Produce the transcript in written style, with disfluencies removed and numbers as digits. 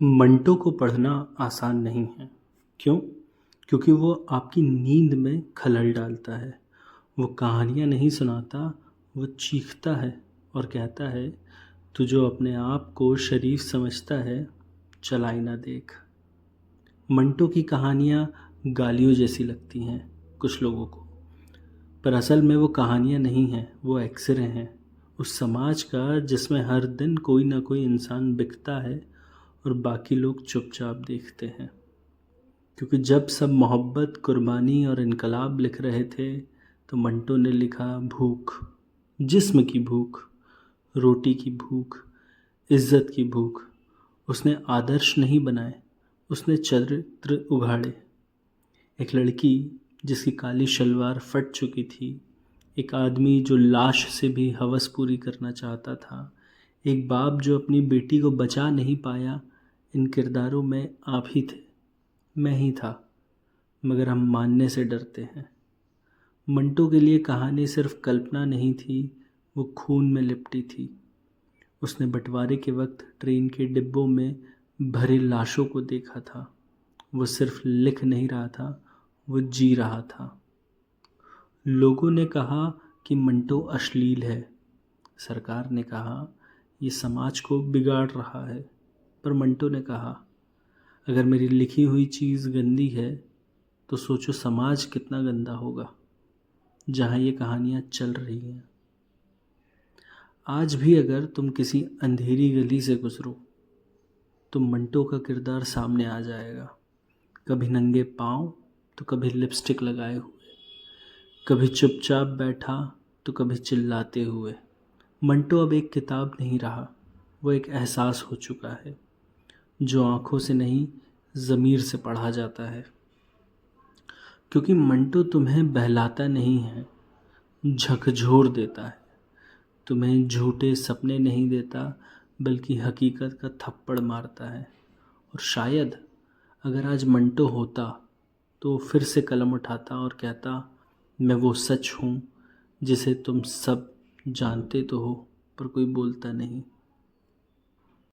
मंटो को पढ़ना आसान नहीं है। क्यों? क्योंकि वो आपकी नींद में खलल डालता है। वो कहानियाँ नहीं सुनाता, वो चीखता है और कहता है, तू जो अपने आप को शरीफ समझता है, चल आईना देख। मंटो की कहानियाँ गालियों जैसी लगती हैं कुछ लोगों को, पर असल में वो कहानियाँ नहीं हैं, वो एक्सरे हैं उस समाज का जिसमें हर दिन कोई ना कोई इंसान बिकता है और बाकी लोग चुपचाप देखते हैं। क्योंकि जब सब मोहब्बत, कुर्बानी और इनकलाब लिख रहे थे, तो मंटो ने लिखा भूख, जिस्म की भूख, रोटी की भूख, इज्जत की भूख। उसने आदर्श नहीं बनाए, उसने चरित्र उघाड़े। एक लड़की जिसकी काली शलवार फट चुकी थी, एक आदमी जो लाश से भी हवस पूरी करना चाहता था, एक बाप जो अपनी बेटी को बचा नहीं पाया। इन किरदारों में आप ही थे, मैं ही था, मगर हम मानने से डरते हैं। मंटो के लिए कहानी सिर्फ कल्पना नहीं थी, वो खून में लिपटी थी। उसने बंटवारे के वक्त ट्रेन के डिब्बों में भरी लाशों को देखा था। वो सिर्फ लिख नहीं रहा था, वो जी रहा था। लोगों ने कहा कि मंटो अश्लील है, सरकार ने कहा ये समाज को बिगाड़ रहा है, पर मंटो ने कहा अगर मेरी लिखी हुई चीज़ गंदी है तो सोचो समाज कितना गंदा होगा जहाँ ये कहानियाँ चल रही हैं। आज भी अगर तुम किसी अंधेरी गली से गुजरो तो मंटो का किरदार सामने आ जाएगा। कभी नंगे पाँव तो कभी लिपस्टिक लगाए हुए, कभी चुपचाप बैठा तो कभी चिल्लाते हुए। मंटो अब एक किताब नहीं रहा, वो एक एहसास हो चुका है जो आँखों से नहीं ज़मीर से पढ़ा जाता है। क्योंकि मंटो तुम्हें बहलाता नहीं है, झकझोर देता है। तुम्हें झूठे सपने नहीं देता, बल्कि हकीकत का थप्पड़ मारता है। और शायद अगर आज मंटो होता तो फिर से कलम उठाता और कहता, मैं वो सच हूँ जिसे तुम सब जानते तो हो पर कोई बोलता नहीं।